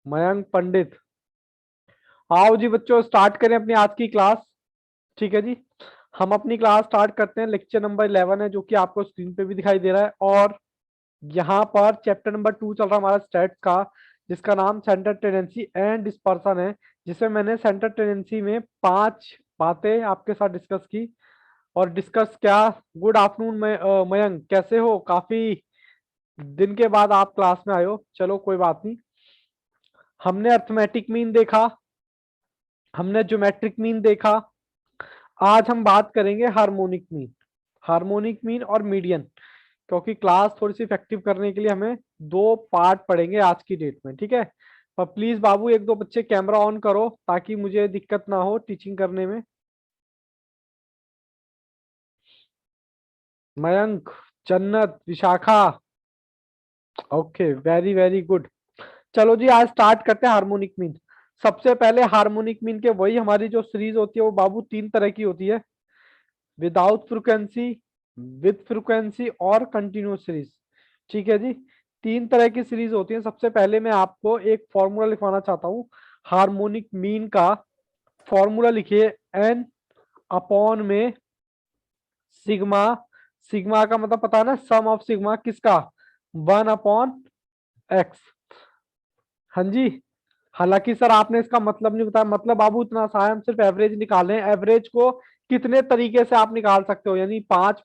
मयंक पंडित। आओ जी बच्चों, स्टार्ट करें अपनी आज की क्लास। ठीक है जी। हम अपनी क्लास स्टार्ट करते हैं। लेक्चर नंबर 11 है, जो कि आपको स्क्रीन पे भी दिखाई दे रहा है। और यहाँ पर चैप्टर नंबर 2 चल रहा है हमारा स्टैट्स का, जिसका नाम सेंटर टेंडेंसी एंड डिस्पर्सन है। जिसमें मैंने सेंटर टेंडेंसी में 5 बातें आपके साथ डिस्कस की। और डिस्कस क्या, गुड आफ्टरनून मयंक, कैसे हो? काफी दिन के बाद आप क्लास में आए हो, चलो कोई बात नहीं। हमने अर्थमेटिक मीन देखा, हमने ज्योमेट्रिक मीन देखा। आज हम बात करेंगे हार्मोनिक मीन। हार्मोनिक मीन और मीडियन, क्योंकि क्लास थोड़ी सी इफेक्टिव करने के लिए हमें 2 पार्ट पढ़ेंगे आज की डेट में। ठीक है। पर प्लीज बाबू, एक दो बच्चे कैमरा ऑन करो ताकि मुझे दिक्कत ना हो टीचिंग करने में। मयंक, जन्नत, Vishakha. Okay, very very good. चलो जी, आज स्टार्ट करते हैं हार्मोनिक मीन। सबसे पहले हार्मोनिक मीन के वही हमारी जो सीरीज होती है वो बाबू 3 तरह की होती है। विदाउट फ्रिक्वेंसी, विद फ्रिक्वेंसी और कंटिन्यूस सीरीज। ठीक है जी। 3 तरह की सीरीज होती है। सबसे पहले मैं आपको एक फॉर्मूला लिखवाना चाहता हूँ हार्मोनिक मीन का। फॉर्मूला लिखिए, एन अपॉन में सिग्मा। सिग्मा का मतलब पता है ना, सम ऑफ सिग्मा किसका? 1/x। हाँ जी। हालांकि सर आपने इसका मतलब नहीं बताया। मतलब बाबू इतना सा है, हम सिर्फ एवरेज निकाले हैं। एवरेज को कितने तरीके से आप निकाल सकते हो, यानी 5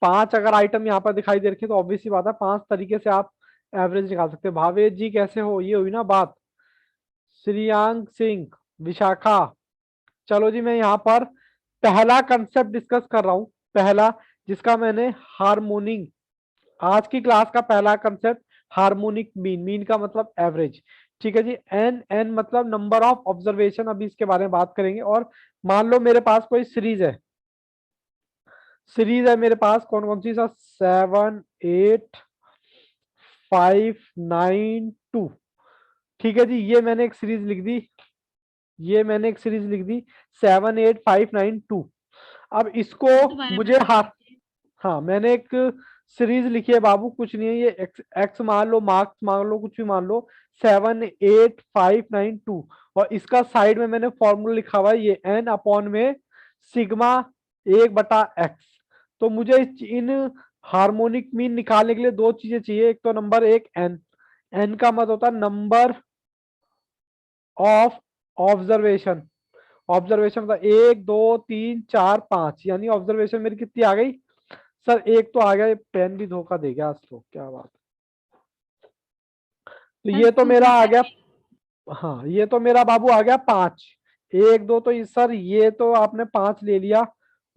5 अगर आइटम यहाँ पर दिखाई दे रखे तो ऑब्वियस सी बात है 5 तरीके से आप एवरेज निकाल सकते हो। भावेश जी कैसे हो? ये हुई ना बात। श्रियांक सिंह, विशाखा। चलो जी, मैं यहाँ पर पहला कंसेप्ट डिस्कस कर रहा हूँ। पहला, जिसका मैंने हार्मोनिक, आज की क्लास का पहला कंसेप्ट हार्मोनिक मीन। मीन का मतलब एवरेज। ठीक है जी। एन, एन मतलब नंबर ऑफ ऑब्जर्वेशन। अभी इसके बारे में बात करेंगे। और मान लो मेरे पास कोई सीरीज है। सीरीज है मेरे पास कौन कौन सी सर? 7, 8, 5, 9, 2। ठीक है जी, ये मैंने एक सीरीज लिख दी। ये मैंने एक सीरीज लिख दी, 7, 8, 5, 9, 2। अब इसको दोबारा मुझे पढ़ना हाँ, कीजिए। हाँ मैंने एक सीरीज लिखी है बाबू। कुछ नहीं है ये, एक्स एक्स मान लो, मार्क्स मान लो, कुछ भी मान लो। 7, 8, 5, 9, 2। और इसका साइड में मैंने फॉर्मूला लिखा हुआ है, ये एन अपॉन में सिग्मा 1/x। तो मुझे इन हार्मोनिक मीन निकालने के लिए 2 चीजें चाहिए। एक तो नंबर, एक एन। एन का मतलब होता है नंबर ऑफ ऑब्जर्वेशन। ऑब्जर्वेशन मतलब 1, 2, 3, 4, 5, यानी ऑब्जर्वेशन मेरी कितनी आ गई सर? एक तो आ गया। ये पेन भी धोखा दे गया आज तो, क्या बात है। तो सर ये तो मेरा दूसरा आ गया। पढ़िए। हाँ, ये तो मेरा बाबू आ गया 5। 1, 2 तो सर ये तो आपने 5 ले लिया।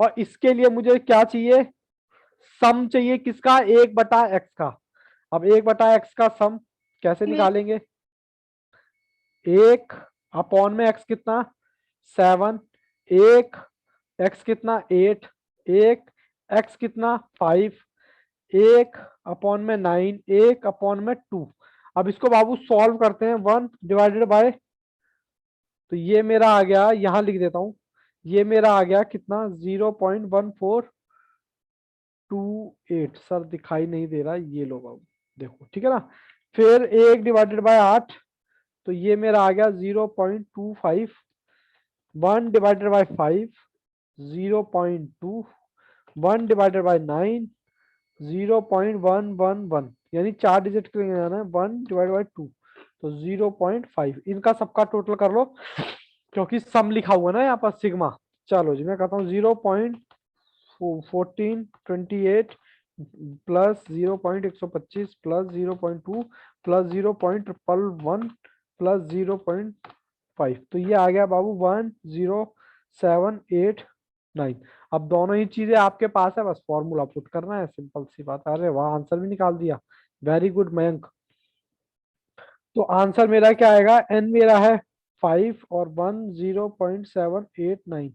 और इसके लिए मुझे क्या चाहिए? सम चाहिए किसका? 1/x का। अब 1/x का सम कैसे निकालेंगे? 1 अपॉन में x कितना? 7। एक x कितना? 8। एक x कितना? 5। एक अपॉन में 9। एक अपॉन में 2। अब इसको बाबू सॉल्व करते हैं। 1 डिवाइडेड बाय, तो ये मेरा आ गया, यहां लिख देता हूं। ये मेरा आ गया कितना? 0.1428। सर दिखाई नहीं दे रहा, ये लो बाबू, देखो ठीक है ना। फिर 1/8, तो ये मेरा आ गया 0.25। 1/5, 0.2। 1/9, 0.111, यानी 4 डिजिट के लिए जाना है। 1/2 तो 0.5। इनका सबका टोटल कर लो, क्योंकि सम लिखा हुआ है ना यहाँ पर सिग्मा। चलो जी, मैं कहता हूँ 0.1428 प्लस 0.125 प्लस 0.2 प्लस 0.111 प्लस 0.5, तो ये आ गया बाबू 10789। अब दोनों ही चीजें आपके पास है, बस फॉर्मूला पुट करना है, सिंपल सी बात है। अरे वाह, आंसर भी निकाल दिया। Very good Mayank. तो आंसर मेरा क्या आएगा? एन मेरा है 5 और 1 0.789।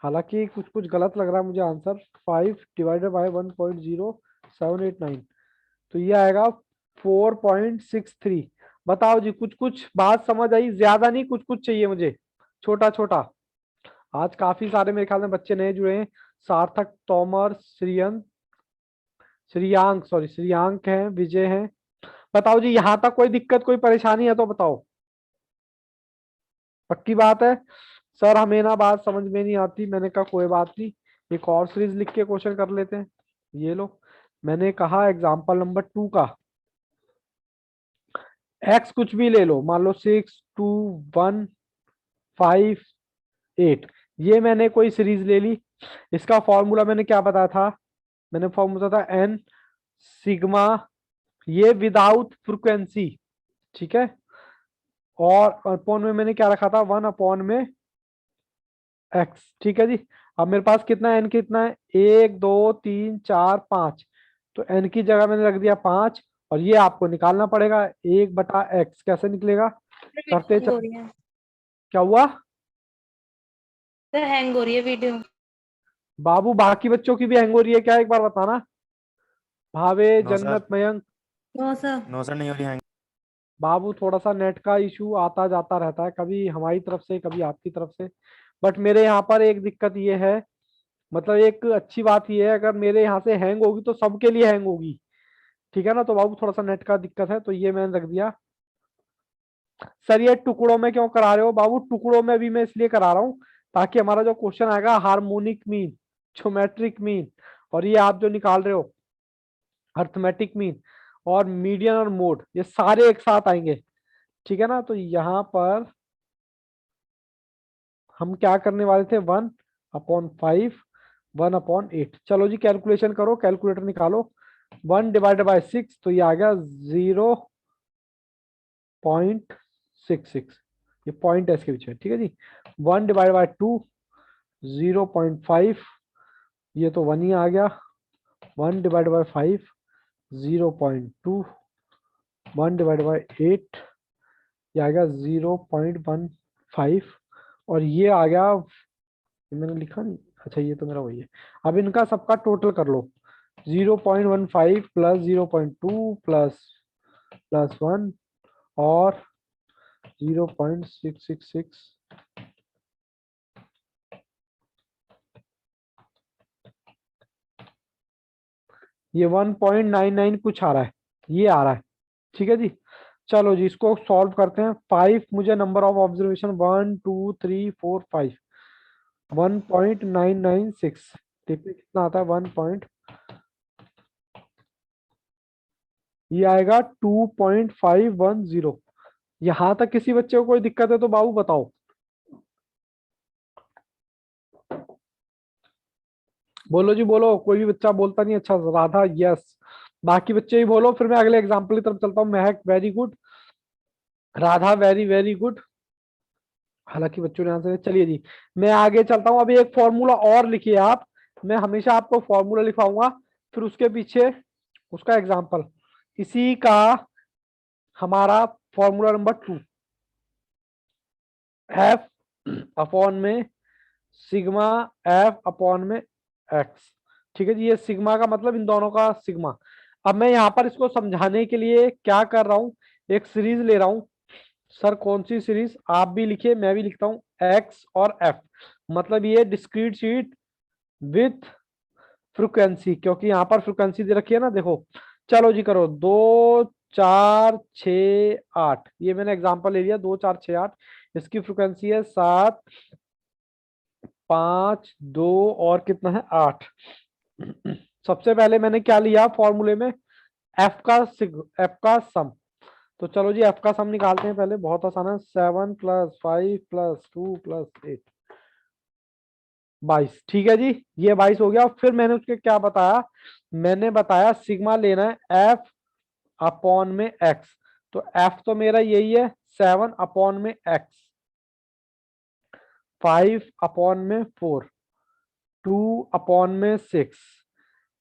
हालांकि कुछ कुछ गलत लग रहा है मुझे आंसर। 5/1.0789, तो ये आएगा 4.63। बताओ जी, कुछ कुछ बात समझ आई? ज्यादा नहीं, कुछ कुछ चाहिए मुझे, छोटा छोटा। आज काफी सारे मेरे ख्याल में बच्चे नए जुड़े हैं। सार्थक, तोमर, श्रियांक, सॉरी श्रियांक हैं, विजय हैं। बताओ जी, यहाँ तक कोई दिक्कत कोई परेशानी है तो बताओ। पक्की बात है। सर हमें ना बात समझ में नहीं आती, मैंने कहा कोई बात नहीं, एक और सीरीज लिख के क्वेश्चन कर लेते हैं। ये लो, मैंने कहा एग्जाम्पल नंबर 2 का एक्स कुछ भी ले लो, मान लो 6, 2, 1, 5, 8, ये मैंने कोई सीरीज ले ली। इसका फॉर्मूला मैंने क्या बताया था, मैंने फॉर्मूला था एन सिग्मा, ये विदाउट फ्रीक्वेंसी, ठीक है। और अपॉन में मैंने क्या रखा था, 1 अपॉन में एक्स, ठीक है जी। अब मेरे पास कितना है, एन कितना है, 1, 2, 3, 4, 5, तो एन की जगह मैंने रख दिया 5। और ये आपको निकालना पड़ेगा 1/x, कैसे निकलेगा, करते हैंग हो रही है क्या हुआ सर, हैंग हो रही है वीडियो। बाबू, बाकी बच्चों की भी हैंग हो रही है क्या, एक बार बताना। भावे, no sir. Jannat, Mayank. No sir. No sir, नहीं हो रही हैंग। बाबू थोड़ा सा नेट का इशू आता जाता रहता है, कभी हमारी तरफ से कभी आपकी तरफ से। बट मेरे यहाँ पर एक दिक्कत ये है, मतलब एक अच्छी बात ये है, अगर मेरे यहाँ से हैंग होगी तो सबके लिए हैंग होगी, ठीक है ना। तो बाबू थोड़ा सा नेट का दिक्कत है, तो ये मैंने रख दिया। सर ये टुकड़ों में क्यों करा रहे हो बाबू, टुकड़ों में भी मैं इसलिए करा रहा हूँ ताकि हमारा जो क्वेश्चन आएगा हार्मोनिक मीन, ज्योमेट्रिक मीन, और ये आप जो निकाल रहे हो अर्थमेटिक मीन और मीडियन और मोड, ये सारे एक साथ आएंगे, ठीक है ना। तो यहाँ पर हम क्या करने वाले थे, 1/5, 1/8। चलो जी कैलकुलेशन करो, कैलकुलेटर निकालो। 1/6, तो ये आ गया 0.66, ये पॉइंट है इसके पीछे, ठीक है जी। 1/2, 0.5, ये तो 1 ही आ गया। 1/5, 0.2, 1/8, ये आ गया 0.15, और ये आ गया, ये मैंने लिखा नहीं, अच्छा ये तो मेरा वही है। अब इनका सबका टोटल कर लो, 0.15 प्लस 0.2 प्लस प्लस 1 और 0.666, ये 1.99 कुछ आ रहा है, ये आ रहा है, ठीक है जी। चलो जी इसको सॉल्व करते हैं। 5 मुझे नंबर ऑफ ऑब्जर्वेशन, 1, 2, 3, 4, 5, 1.996, देखिए कितना आता है, 1 ये आएगा 2.510। यहां तक किसी बच्चे को कोई दिक्कत है तो बाबू बताओ, बोलो जी बोलो, कोई भी बच्चा बोलता नहीं, अच्छा राधा यस, बाकी बच्चे ही बोलो, फिर मैं अगले एग्जाम्पल की तरफ चलता हूँ। महक very good, Radha very very good, हालांकि बच्चों ने आंसर, चलिए जी मैं आगे चलता हूँ। अभी एक फॉर्मूला और लिखिए आप, मैं हमेशा आपको फॉर्मूला लिखवाऊंगा, फिर उसके पीछे उसका एग्जाम्पल, इसी का हमारा फॉर्मूला नंबर 2, एफ अपॉन में सिग्मा, एफ अपॉन में एक्स, ठीक है जी। ये सिग्मा का मतलब इन दोनों का सिग्मा। अब मैं यहाँ पर इसको समझाने के लिए क्या कर रहा हूँ, एक सीरीज ले रहा हूँ। सर कौन सी सीरीज, आप भी लिखिए मैं भी लिखता हूँ, एक्स और एफ, मतलब ये डिस्क्रीट शीट विथ फ्रिक्वेंसी, क्योंकि यहाँ पर फ्रिक्वेंसी दे रखी है ना, देखो। चलो जी करो, 2, 4, 6, 8, ये मैंने एग्जांपल ले लिया, 2, 4, 6, 8, इसकी फ्रिक्वेंसी है 7, 5, 2 और कितना है 8। सबसे पहले मैंने क्या लिया फॉर्मूले में, एफ का सम। तो चलो जी एफ का सम निकालते हैं पहले, बहुत आसान है, 7 + 5 + 2 + 8, 22, ठीक है जी। ये 22 हो गया। फिर मैंने उसके क्या बताया, मैंने बताया सिग्मा लेना है एफ अपॉन में एक्स, तो एफ तो मेरा यही है 7/x, 5/4, 2/6,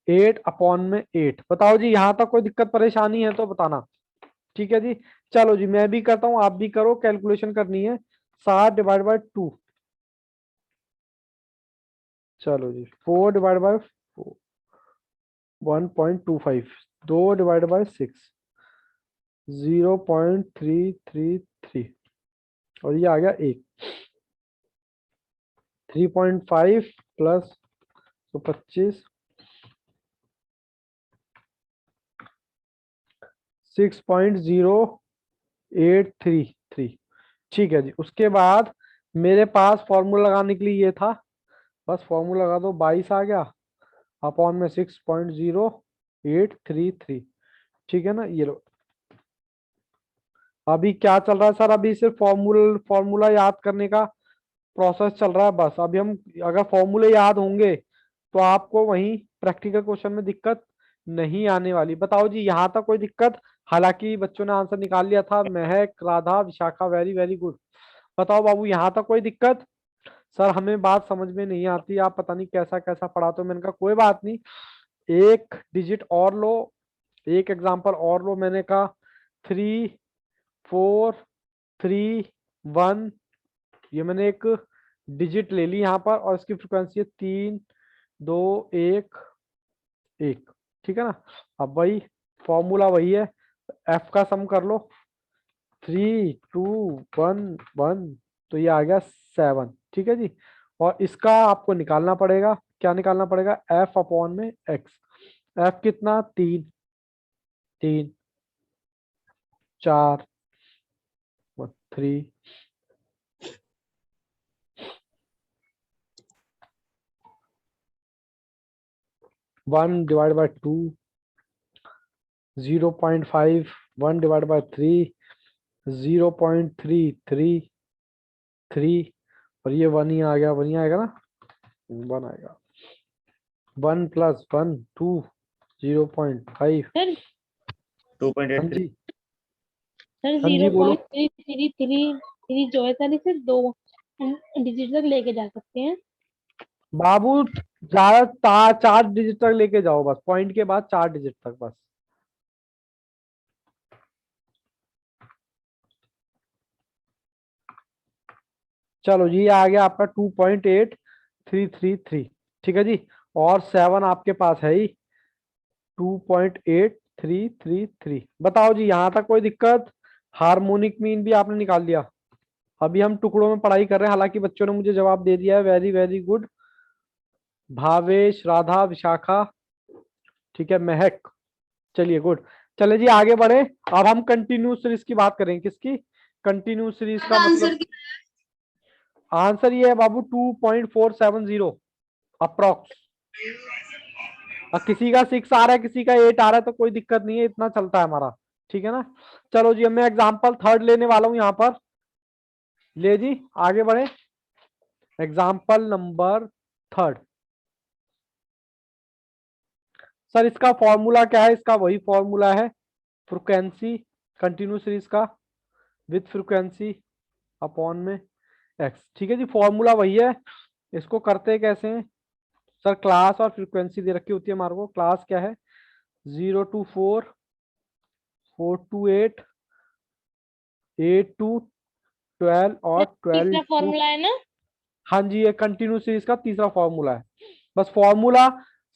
8/8। बताओ जी यहां तक कोई दिक्कत परेशानी है तो बताना, ठीक है जी। चलो जी मैं भी करता हूं, आप भी करो, कैलकुलेशन करनी है। 7/2, चलो जी 4/4, 1.25, 2/6, 0.333, और ये आ गया 1, 3.5 प्लस तो 25, 6.0833, ठीक है जी। उसके बाद मेरे पास फॉर्मूला लगाने के लिए ये था, बस फॉर्मूला लगा दो, 22 आ गया अपॉन में 6.0833। ठीक है ना, ये लो। अभी क्या चल रहा है सर, अभी सिर्फ फॉर्मूला याद करने का प्रोसेस चल रहा है बस। अभी हम अगर फॉर्मूले याद होंगे तो आपको वहीं प्रैक्टिकल क्वेश्चन में दिक्कत नहीं आने वाली। बताओ जी, यहाँ तक कोई दिक्कत? हालांकि बच्चों ने आंसर निकाल लिया था, महक, Radha, Vishakha, very very good. बताओ बाबू, यहाँ तक कोई दिक्कत? सर हमें बात समझ में नहीं आती, आप पता नहीं कैसा कैसा पढ़ाते हो। मैंने कहा कोई बात नहीं, एक डिजिट और लो, एक एग्जांपल और लो। मैंने कहा 3 4 3 1, ये मैंने एक डिजिट ले ली यहाँ पर, और इसकी फ्रिक्वेंसी है 3 2 1 1। ठीक है ना। अब वही फॉर्मूला वही है, एफ का सम कर लो, 3 2 1 1, तो ये आ गया 7। ठीक है जी। और इसका आपको निकालना पड़ेगा, क्या निकालना पड़ेगा? एफ अपॉन में एक्स। एफ कितना? 3 3 4 3 1/2, 0.5, 1/3, 0.333, और ये 1 ही आ गया, 1 ही आएगा ना, 1 आएगा। 1 + 1 2, 0.5। सर हाँ 2.83। जी, सर हाँ जी जीरो बोलो। Point three three three three जो है सर, इसे 2 डिजिट तक लेके जा सकते हैं। बाबू ज्यादा 4 डिजिट तक लेके जाओ, बस पॉइंट के बाद 4 डिजिट तक बस। चलो जी, ये आ गया आपका 2.8333। ठीक है जी। और 7 आपके पास है ही, 2.8333। बताओ जी, यहां तक कोई दिक्कत? हार्मोनिक मीन भी आपने निकाल लिया। अभी हम टुकड़ों में पढ़ाई कर रहे हैं, हालांकि बच्चों ने मुझे जवाब दे दिया है, very very good. Bhavesh, Radha, Vishakha, ठीक है, महक, चलिए गुड। चले जी आगे बढ़े। अब हम कंटिन्यूस सीरीज की बात करें। किसकी? कंटिन्यूस सीरीज का मतलब आंसर ये है बाबू, 2.470 अप्रोक्स। अब किसी का 6 आ रहा है, किसी का 8 आ रहा है, तो कोई दिक्कत नहीं है, इतना चलता है हमारा। ठीक है ना। चलो जी, अब मैं एग्जाम्पल थर्ड लेने वाला हूं यहाँ पर। ले जी आगे बढ़े, एग्जाम्पल नंबर थर्ड। सर इसका फॉर्मूला क्या है? इसका वही फॉर्मूला है, फ्रिक्वेंसी कंटिन्यूस सीरीज का, विथ फ्रिक्वेंसी अपॉन में एक्स। ठीक है जी, फॉर्मूला वही है। इसको करते कैसे हैं सर? क्लास और फ्रीक्वेंसी दे रखी होती है हमारे को। क्लास क्या है? 0 to 4, 4 to 8, 8 to 12 और 12 तीसरा to। फॉर्मूला है ना? हाँ जी, ये कंटिन्यूस सीरीज का तीसरा फॉर्मूला है। बस फॉर्मूला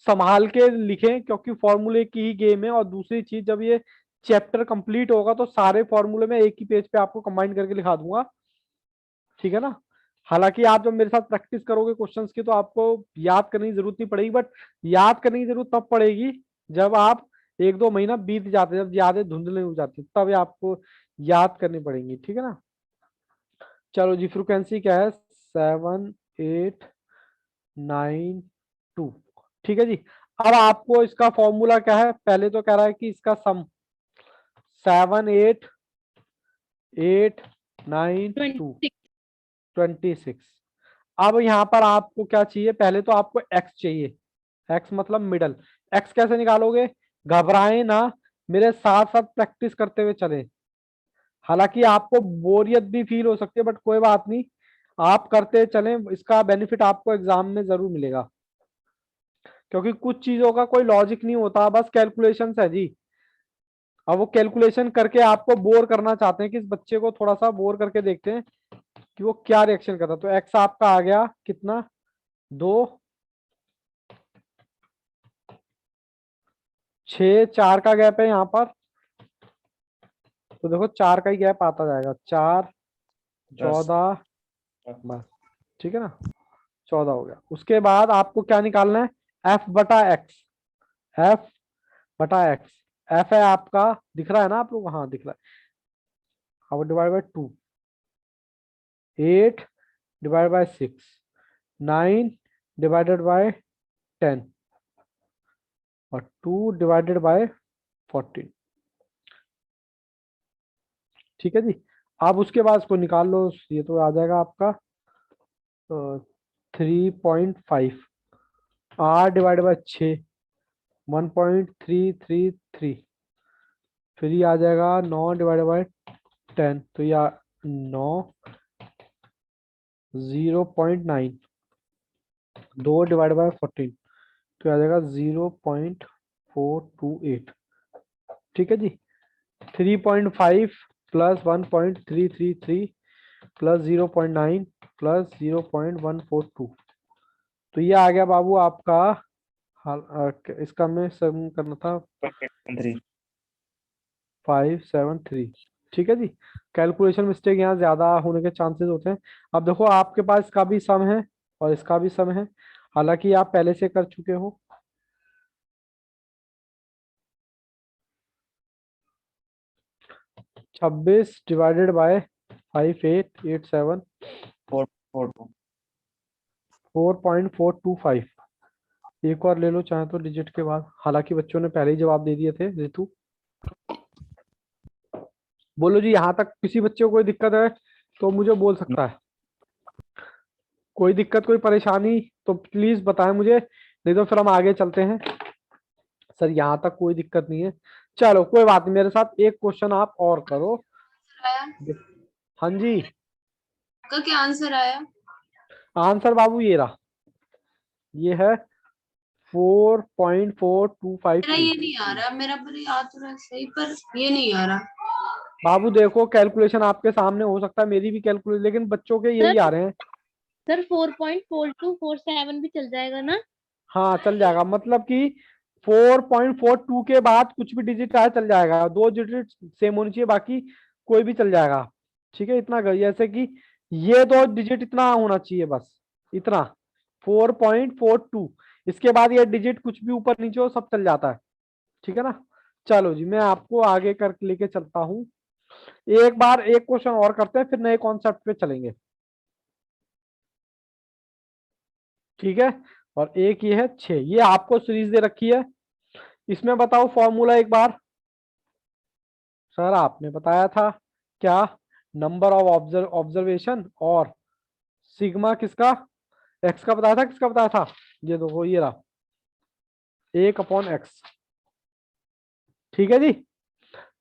संभाल के लिखें, क्योंकि फॉर्मूले की ही गेम है। और दूसरी चीज, जब ये चैप्टर कंप्लीट होगा तो सारे फॉर्मूले में एक ही पेज पे आपको कंबाइन करके लिखा दूंगा। ठीक है ना। हालांकि आप जब मेरे साथ प्रैक्टिस करोगे क्वेश्चंस की, तो आपको याद करने की जरूरत नहीं पड़ेगी, बट याद करने की जरूरत तब पड़ेगी जब आप 1 2 महीना बीत जाते हैं, जब यादें धुंधली हो जाती है, तब ये आपको याद करनी पड़ेंगी। ठीक है ना। चलो जी, फ्रिक्वेंसी क्या है? 7 8 9 2। ठीक है जी। अब आपको इसका फॉर्मूला क्या है? पहले तो कह रहा है कि इसका सम 7 8 8 9 2, 26। 26। अब यहाँ पर आपको क्या चाहिए? पहले तो आपको एक्स चाहिए। एक्स मतलब मिडल। एक्स कैसे निकालोगे? घबराए ना, मेरे साथ साथ प्रैक्टिस करते हुए चले। हालांकि आपको बोरियत भी फील हो सकती है, बट कोई बात नहीं, आप करते चलें, इसका बेनिफिट आपको एग्जाम में जरूर मिलेगा। क्योंकि कुछ चीजों का कोई लॉजिक नहीं होता, बस कैलकुलेशंस है जी। अब वो कैलकुलेशन करके आपको बोर करना चाहते हैं कि इस बच्चे को थोड़ा सा बोर करके देखते हैं कि वो क्या रिएक्शन करता है। तो एक्स आपका आ गया कितना? 2 6 4 का गैप है यहाँ पर, तो देखो 4 का ही गैप आता जाएगा। 4 10। 14, बस। ठीक है ना, 14 हो गया। उसके बाद आपको क्या निकालना है? F/X। F/X। F है आपका, दिख रहा है ना आप लोग? हाँ दिख रहा है। अब divide by 2, 8 divide by 6, 9 divided by 10 और 2 डिवाइडेड बाय 14। ठीक है जी। आप उसके बाद इसको निकाल लो, ये तो आ जाएगा आपका 3.5, 8 डिवाइड बाय 6 1.333, फिर ये आ जाएगा 9 डिवाइड बाय 10, तो ये 9, 0.9, 2 डिवाइड बाय 14, तो ये आ जाएगा 0.428। ठीक है जी। 3.5 प्लस 1.333 प्लस 0.9 प्लस 0.142, तो ये आ गया बाबू आपका इसका में सम करना था 573। ठीक है जी। कैलकुलेशन मिस्टेक यहाँ ज्यादा होने के चांसेस होते हैं। अब देखो आपके पास इसका भी सम है और इसका भी सम है, हालांकि आप पहले से कर चुके हो। छब्बीस डिवाइडेड बाय 5887, 4.425। एक और ले लो चाहे तो डिजिट के बाद, हालांकि बच्चों ने पहले ही जवाब दे दिए थे। रितु बोलो जी, यहाँ तक किसी बच्चे को कोई दिक्कत है तो मुझे बोल सकता है। कोई दिक्कत कोई परेशानी तो प्लीज बताएं मुझे, नहीं तो फिर हम आगे चलते हैं। सर यहाँ तक कोई दिक्कत नहीं है, चलो कोई बात नहीं। मेरे साथ एक क्वेश्चन आप और करो। आया हाँ जी, आपका क्या आंसर आया? आंसर बाबू ये रहा, ये है मेरा 4.4253। ये नहीं आ रहा, मेरा पर याद तो रहा सही, पर ये नहीं आ रहा। बाबू देखो कैलकुलेशन आपके सामने हो सकता है, मेरी भी कैलकुलेशन, लेकिन बच्चों के यही आ सर रहे हैं। सर 4.4247 भी चल जाएगा ना? हाँ चल जाएगा, मतलब कि 4.42 के बाद कुछ भी डिजिट आए चल जाएगा, दो डिजिट सेम होनी चाहिए, बाकी कोई भी चल जाएगा। ठीक है, इतना जैसे कि ये दो डिजिट इतना होना चाहिए, बस इतना 4.42, इसके बाद ये डिजिट कुछ भी ऊपर नीचे हो सब चल जाता है। ठीक है ना। चलो जी, मैं आपको आगे कर लेके चलता हूँ। एक बार एक क्वेश्चन और करते हैं, फिर नए कॉन्सेप्ट पे चलेंगे। ठीक है। और एक ये है 6, ये आपको सीरीज दे रखी है, इसमें बताओ फॉर्मूला एक बार। सर आपने बताया था क्या, नंबर ऑफ ऑब्जर्वेशन और सिग्मा किसका, एक्स का बताया था, किसका बताया था, ये देखो ये रहा 1/x। ठीक है जी।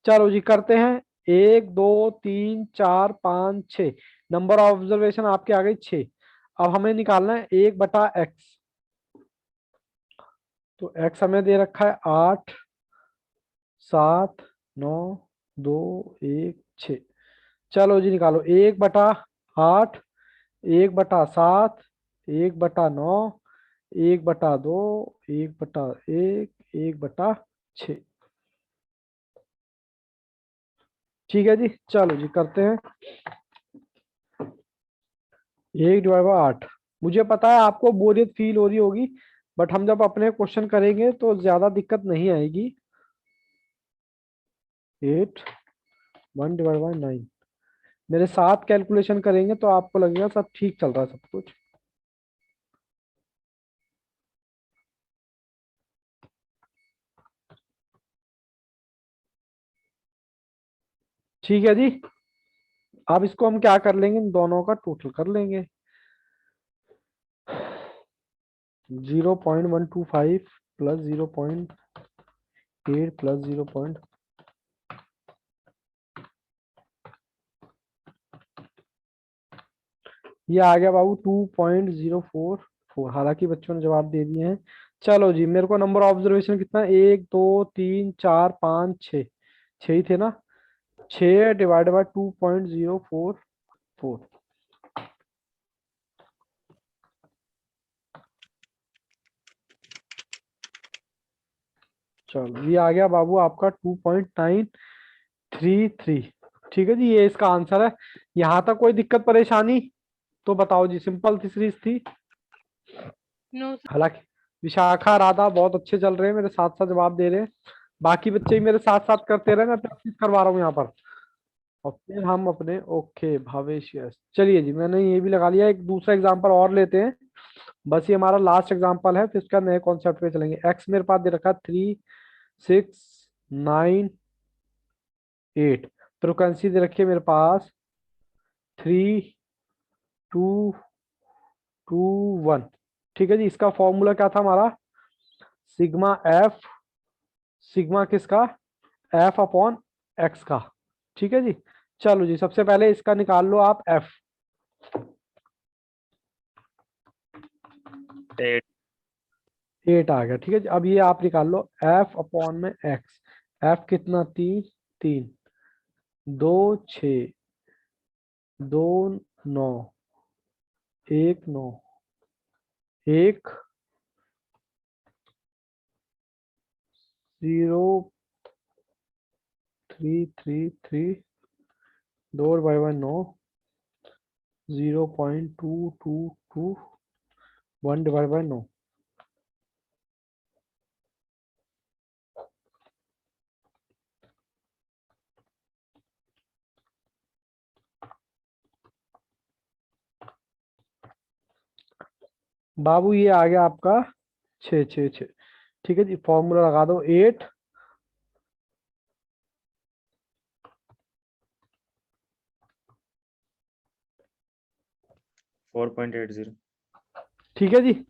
चलो जी करते हैं, 1 2 3 4 5 6, नंबर ऑफ ऑब्जर्वेशन आपके आ गई 6। अब हमें निकालना है 1/x, तो x हमें दे रखा है 8, 7, 9, 2, 1, 6। चलो जी निकालो, 1/8, 1/7, 1/9, 1/2, 1/1, 1/6। ठीक है जी। चलो जी करते हैं, 1/8। मुझे पता है आपको बोरियत फील हो रही होगी, बट हम जब अपने क्वेश्चन करेंगे तो ज्यादा दिक्कत नहीं आएगी। 8, 1/9, मेरे साथ कैलकुलेशन करेंगे तो आपको लगेगा सब ठीक चल रहा है सब कुछ। ठीक है जी। अब इसको हम क्या कर लेंगे, इन दोनों का टोटल कर लेंगे। 0.125 प्लस 0.8 प्लस 0. ये आ गया बाबू 2.044, हालांकि बच्चों ने जवाब दे दिए हैं। चलो जी, मेरे को नंबर ऑब्जर्वेशन कितना है, 1 2 3 4 5 6, 6 ही थे ना, 6 डिवाइड बाय 2.044। चलो ये आ गया बाबू आपका 2.933। ठीक है जी, ये इसका आंसर है। यहाँ तक कोई दिक्कत परेशानी तो बताओ जी, सिंपल सी सीरीज थी। No sir. हालांकि विशाखा राधा बहुत अच्छे चल रहे हैं, मेरे साथ साथ जवाब दे रहे हैं, बाकी बच्चे भी मेरे साथ साथ करते रहे, मैं प्रैक्टिस करवा रहा हूँ यहाँ पर। और फिर हम अपने ओके भावेश यस, चलिए जी मैंने ये भी लगा लिया। एक दूसरा एग्जांपल और लेते हैं, बस ये हमारा लास्ट एग्जांपल है, फिर उसके बाद नए कॉन्सेप्ट पे चलेंगे। एक्स मेरे पास दे रखा 3 6 9 8, फ्रिक्वेंसी दे रखी है मेरे पास 3 2 2 1। ठीक है जी, इसका फॉर्मूला क्या था हमारा, सिग्मा एफ, सिग्मा किसका, एफ अपॉन एक्स का। ठीक है जी, चलो जी सबसे पहले इसका निकाल लो आप एफ। 8 8 आ गया। ठीक है जी, अब ये आप निकाल लो एफ अपॉन में एक्स। एफ कितना, 3 3 2 6 2 9 1 9 1 0 3 3 3 2 डिवाइड बाई 9 0.222 1 डिवाइड बाई 9। बाबू ये आ गया आपका 6 6 6। ठीक है जी, फॉर्मूला लगा दो 8 4.80। ठीक है जी। Yes,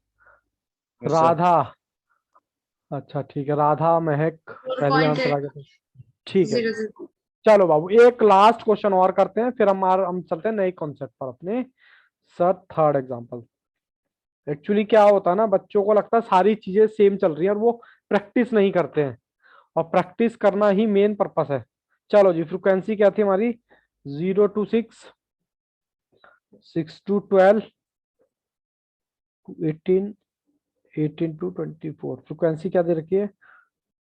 sir. राधा, अच्छा ठीक है, राधा महक पहले आंसर आ गया था। ठीक है, 4.800। चलो बाबू एक लास्ट क्वेश्चन और करते हैं, फिर हम चलते हैं नए कॉन्सेप्ट पर अपने। सर थर्ड एग्जांपल, एक्चुअली क्या होता है ना, बच्चों को लगता है सारी चीजें सेम चल रही है और वो प्रैक्टिस नहीं करते हैं, और प्रैक्टिस करना ही मेन पर्पस है। चलो जी, फ्रिक्वेंसी क्या थी हमारी, 0 to 6 6 to 12 18 18 to 24। फ्रिक्वेंसी क्या दे रखी है,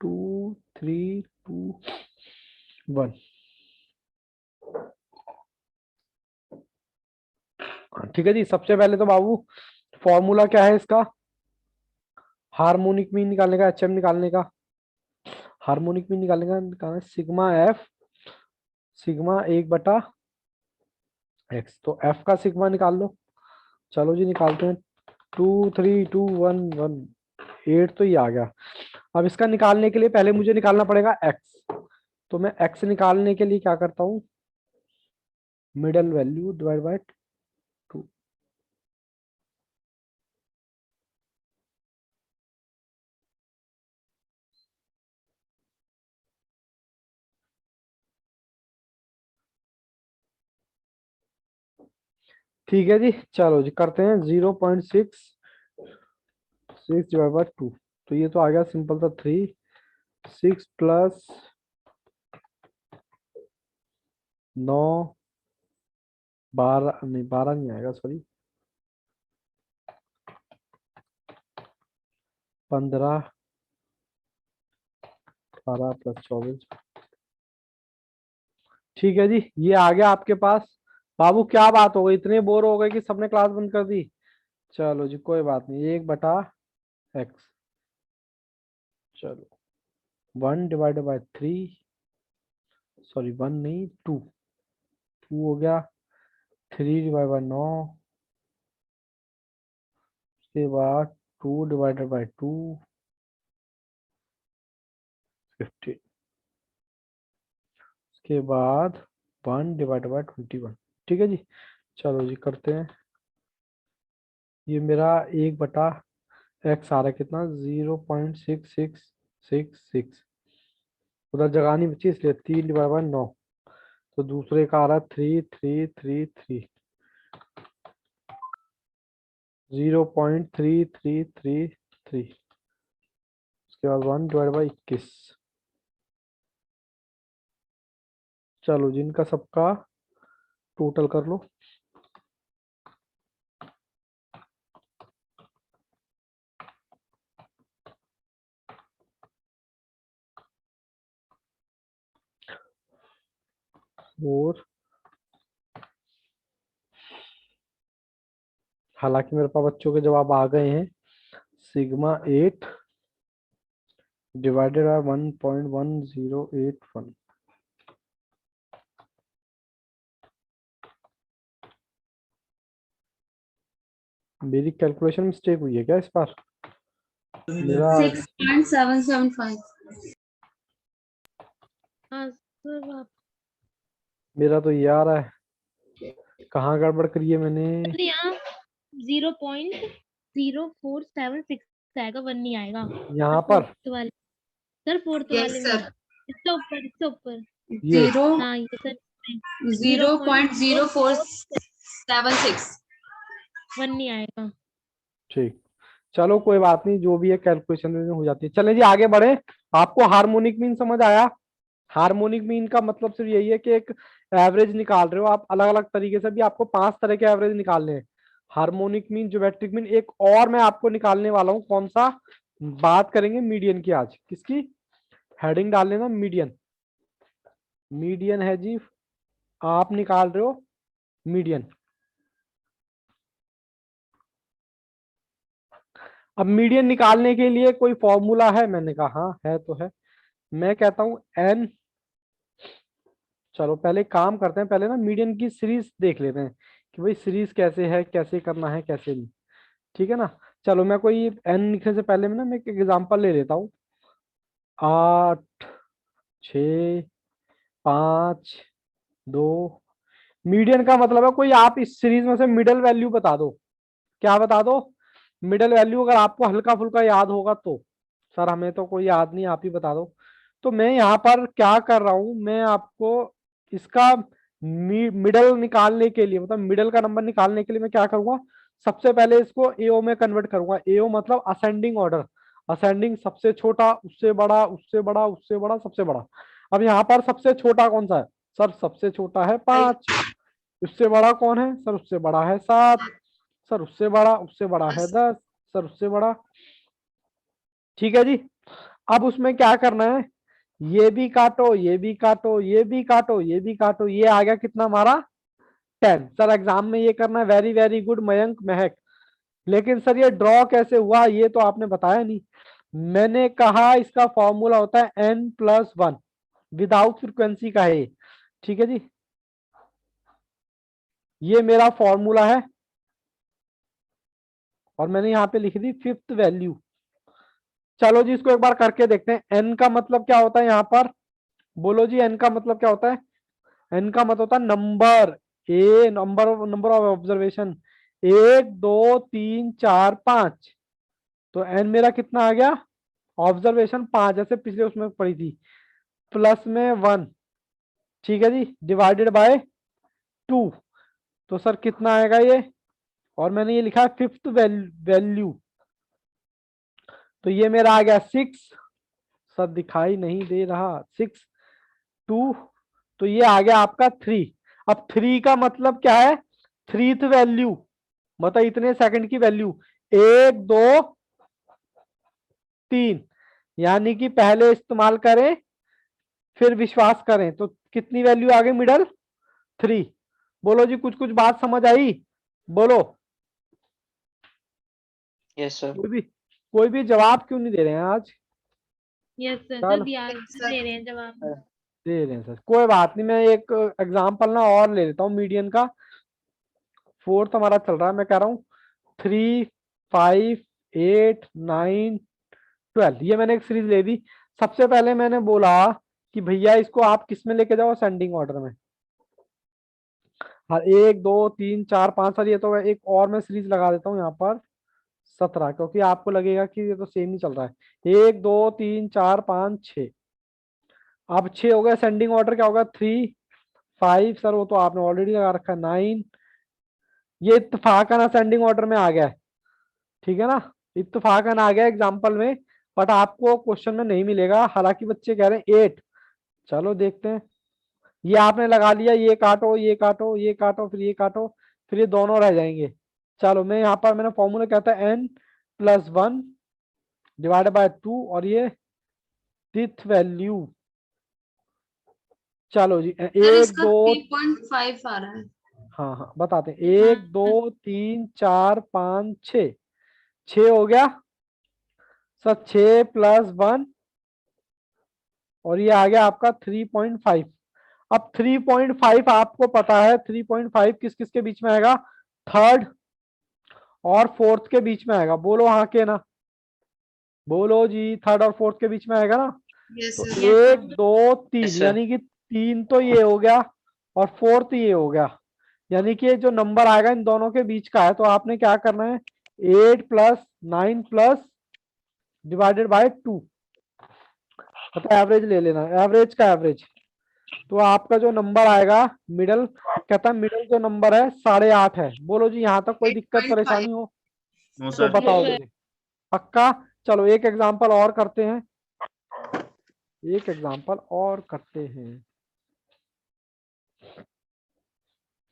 2 3 2 1। ठीक है जी, सबसे पहले तो बाबू फॉर्मूला क्या है इसका, हार्मोनिक मीन निकालने का, एचएम निकालने का, हार्मोनिक मीन निकालने का सिग्मा एफ, सिग्मा 1/x। तो एफ का सिग्मा निकाल लो। चलो जी निकालते हैं, 2 3 2 1 1 8 तो ये आ गया। अब इसका निकालने के लिए पहले मुझे निकालना पड़ेगा एक्स, तो मैं एक्स निकालने के लिए क्या करता हूँ, मिडल वैल्यू डिवाइड बाय 2। ठीक है जी, चलो जी करते हैं 0.66 डिवाइड बाय 2। तो ये तो आ गया सिंपल सा 3 6 प्लस 9 12 नहीं, 12 नहीं आएगा सॉरी, 15 12 प्लस 24। ठीक है जी, ये आ गया आपके पास। बाबू क्या बात हो गई, इतने बोर हो गए कि सबने क्लास बंद कर दी। चलो जी कोई बात नहीं, 1/x। चलो 1/3, सॉरी 1 नहीं 2, 2 हो गया, 3/9, उसके बाद 2/2 15, उसके बाद 1/21। ठीक है जी, चलो जी करते हैं। ये मेरा 1/x आ रहा है कितना, 0.6666। उधर जगह नहीं बची इसलिए 3/9। तो दूसरे का आ रहा है 3333, 0.3333। उसके बाद 1/21। चलो जिनका सबका टोटल कर लो। और हालांकि मेरे पास बच्चों के जवाब आ गए हैं, सिग्मा 8 डिवाइडेड बाय 1.1081। मेरी कैलकुलेशन मिस्टेक हुई है क्या इस बार? मेरा 6.775। हाँ सर आप मेरा तो ये आ रहा है, कहाँ गड़बड़ करी है मैंने? यहाँ 0.0476 आएगा, 1 नहीं आएगा यहाँ पर फोर्थ वाले। सर फोर्थ यस वाले में सर। इससे ऊपर, इससे ऊपर। ये हाँ ये सर 0.0476। 1 नहीं आएगा। ठीक, चलो कोई बात नहीं, जो भी है कैलकुलेशन में हो जाती है। चले जी आगे बढ़े। आपको हार्मोनिक मीन समझ आया? हार्मोनिक मीन का मतलब सिर्फ यही है कि एक एवरेज निकाल रहे हो आप, अलग अलग तरीके से भी आपको 5 तरह के एवरेज निकालने हैं। हार्मोनिक मीन, ज्योमेट्रिक मीन, एक और मैं आपको निकालने वाला हूँ। कौन सा? बात करेंगे मीडियन की आज। किसकी? हेडिंग डाल लेना मीडियन। मीडियन है जी, आप निकाल रहे हो मीडियन। अब मीडियन निकालने के लिए कोई फॉर्मूला है? मैंने कहा हाँ है तो है। मैं कहता हूं एन, चलो पहले काम करते हैं, पहले ना मीडियन की सीरीज देख लेते हैं कि भाई सीरीज कैसे है, कैसे करना है, कैसे नहीं। ठीक है ना? चलो मैं कोई एन लिखने से पहले में ना मैं एक एग्जांपल ले लेता हूँ। 8, 6, 5, 2। मीडियन का मतलब है कोई आप इस सीरीज में से मिडल वैल्यू बता दो। क्या बता दो? Middle value. अगर आपको हल्का फुल्का याद होगा तो। सर हमें तो कोई याद नहीं, आप ही बता दो। तो मैं यहाँ पर क्या कर रहा हूं, मैं आपको इसका मिडल निकालने के लिए, मतलब मिडल का नंबर निकालने के लिए मैं क्या करूंगा, सबसे पहले इसको एओ में कन्वर्ट करूंगा। एओ मतलब असेंडिंग ऑर्डर। असेंडिंग, सबसे छोटा, उससे बड़ा, उससे बड़ा, उससे बड़ा, सबसे बड़ा। अब यहाँ पर सबसे छोटा कौन सा है? सर सबसे छोटा है 5। उससे बड़ा कौन है? सर उससे बड़ा है 7। सर उससे बड़ा है 10। सर उससे बड़ा। ठीक है जी। अब उसमें क्या करना है, ये भी काटो, ये भी काटो, ये भी काटो, ये भी काटो, ये आ गया कितना हमारा? 10। सर एग्जाम में ये करना है, वेरी वेरी गुड मयंक, महक। लेकिन सर ये ड्रॉ कैसे हुआ ये तो आपने बताया नहीं। मैंने कहा इसका फॉर्मूला होता है n+1, विदाउट फ्रीक्वेंसी का है ये। ठीक है जी, ये मेरा फॉर्मूला है और मैंने यहाँ पे लिख दी 5th वैल्यू। चलो जी इसको एक बार करके देखते हैं। एन का मतलब क्या होता है यहाँ पर? बोलो जी, एन का मतलब क्या होता है? एन का मतलब होता है number. A number, number of observation. 1, 2, 3, 4, 5। तो एन मेरा कितना आ गया? ऑब्जर्वेशन 5, जैसे पिछले उसमें पड़ी थी, प्लस में 1। ठीक है जी, डिवाइडेड बाय 2। तो सर कितना आएगा ये? और मैंने ये लिखा है 5th वैल्यू। तो ये मेरा आ गया 6। सर दिखाई नहीं दे रहा। 6, 2। तो ये आ गया आपका 3। अब 3 का मतलब क्या है? 3th वैल्यू, मतलब इतने सेकंड की वैल्यू। 1, 2, 3। यानी कि पहले इस्तेमाल करें फिर विश्वास करें। तो कितनी वैल्यू आ गई मिडल? 3। बोलो जी, कुछ कुछ बात समझ आई? बोलो। Yes sir. कोई भी जवाब क्यों नहीं दे रहे हैं आज? यस सर, चलो बिहार सर। दे रहे हैं जवाब। दे रहे हैं सर, कोई बात नहीं। मैं एक एग्जांपल ना और ले लेता हूँ मीडियन का। 4th हमारा चल रहा है, मैं कह रहा हूँ 3, 5, 8, 9, 12। ये मैंने एक सीरीज ले दी। सबसे पहले मैंने बोला कि भैया इसको आप किस में लेके जाओ? असेंडिंग ऑर्डर में। हाँ 1, 2, 3, 4, 5। सर ये तो एक और मैं सीरीज लगा देता हूँ यहाँ पर 17, क्योंकि आपको लगेगा कि ये तो सेम ही चल रहा है। 1, 2, 3, 4, 5, 6। अब 6 हो गया। असेंडिंग ऑर्डर क्या होगा? 3, 5। सर वो तो आपने ऑलरेडी लगा रखा है 9। ये इत्तेफाकन असेंडिंग ऑर्डर में आ गया है। ठीक है ना? इत्तेफाकन आ गया एग्जाम्पल में, बट आपको क्वेश्चन में नहीं मिलेगा। हालांकि बच्चे कह रहे हैं 8। चलो देखते हैं। ये आपने लगा लिया, ये काटो, ये काटो, ये काटो, फिर ये काटो, फिर ये दोनों रह जाएंगे। चलो मैं यहाँ पर, मैंने फॉर्मूला कहता है n+1 डिवाइडेड बाय 2 और ये 5th वैल्यू। चलो जी सर 1, इसका 2। 3.5 आ रहा है। हाँ हाँ बताते हैं। 1, 2, 3, 4, 5, 6। 6 हो गया सर। 6+1 और ये आ गया आपका 3.5। अब 3.5 आपको पता है 3.5 किस किस के बीच में आएगा? थर्ड और फोर्थ के बीच में आएगा, बोलो हाँ के ना, बोलो जी, थर्ड और फोर्थ के बीच में आएगा ना। यस तो सर। 1 2 3 Yes, sir. यानी कि 3 तो ये हो गया और फोर्थ ये हो गया, यानी कि ये जो नंबर आएगा इन दोनों के बीच का है। तो आपने क्या करना है, 8 + 9 + डिवाइडेड बाय 2, मतलब एवरेज ले लेना, एवरेज का एवरेज। तो आपका जो नंबर आएगा मिडल, कहता है मिडल जो नंबर है 8.5 है। बोलो जी यहाँ तक कोई दिक्कत 8.5 परेशानी हो No, तो sir. बताओ sir. मुझे, पक्का। चलो एक एग्जांपल और करते हैं, एक एग्जांपल और करते हैं।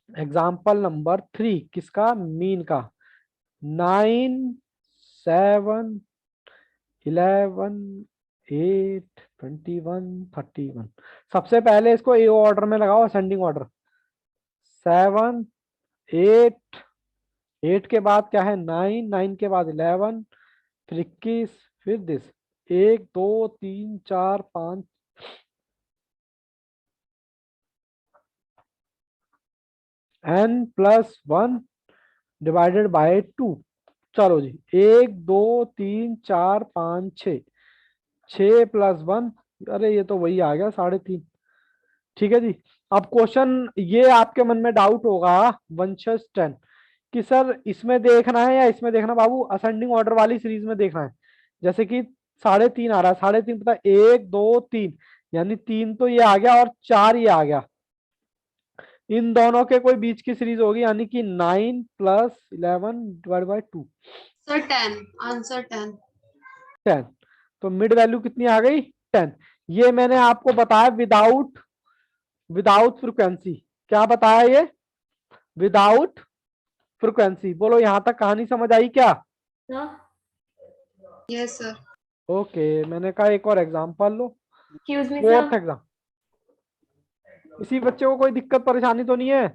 एग्जांपल नंबर 3 किसका, मीन का। 9 7 11 8 21 31। सबसे पहले इसको ए ऑर्डर में लगाओ, असेंडिंग ऑर्डर। 7 8, 8 के बाद क्या है 9, 9 के बाद 11, फिर 21, फिर दिस 1 2 3 4 5, n+1 डिवाइडेड बाय 2। चलो जी 1 2 3 4 5 6, 6 + 1, अरे ये तो वही आ गया 3.5। ठीक है जी। अब क्वेश्चन ये आपके मन में डाउट होगा वंशज 10 कि सर इसमें देखना है या इसमें देखना है। बाबू असेंडिंग ऑर्डर वाली सीरीज में देखना है। जैसे कि 3.5 आ रहा है, 3.5 पता है 1 2 3, यानी 3 तो ये आ गया और 4 ये आ गया, इन दोनों के कोई बीच की सीरीज होगी, यानी कि 9 + 11 डिवाइड बाय 2, सर 10, आंसर 10। 10। तो मिड वैल्यू कितनी आ गई 10। ये मैंने आपको बताया विदाउट, विदाउट फ्रीक्वेंसी। क्या बताया ये, विदाउट फ्रीक्वेंसी। बोलो यहां तक कहानी समझ आई क्या। Yes sir. ओके मैंने कहा एक और एग्जांपल लो, Excuse me, fourth sir. Exam. किसी बच्चे को कोई दिक्कत परेशानी तो नहीं है,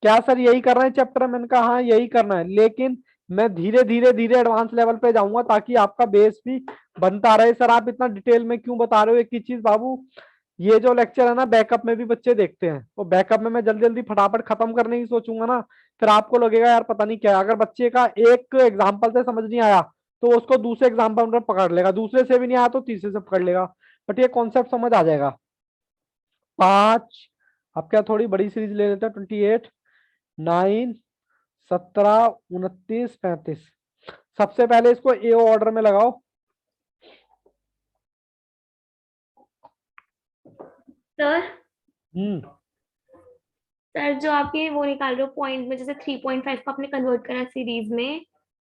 क्या सर यही कर रहे हैं चैप्टर। मैंने कहा हाँ यही करना है, लेकिन मैं धीरे धीरे धीरे एडवांस लेवल पे जाऊंगा ताकि आपका बेस भी बनता रहे। सर आप इतना डिटेल में क्यों बता रहे हो एक ही चीज। बाबू ये जो लेक्चर है ना बैकअप में भी बच्चे देखते हैं, तो बैकअप में मैं जल्दी जल्दी फटाफट खत्म करने की सोचूंगा ना, फिर आपको लगेगा यार पता नहीं क्या है। अगर बच्चे का एक एग्जाम्पल से समझ नहीं आया तो उसको दूसरे एग्जाम्पल में पकड़ लेगा, दूसरे से भी नहीं आया तो तीसरे से पकड़ लेगा, बट ये कॉन्सेप्ट समझ आ जाएगा। 5, अब क्या थोड़ी बड़ी सीरीज ले लेते हैं, 28 9 17 29 35। सबसे पहले इसको ए ऑर्डर में लगाओ। Sir, हम्म सर जो आपके वो निकाल रहे हो पॉइंट में, जैसे 3.5 को आपने कन्वर्ट करा सीरीज में,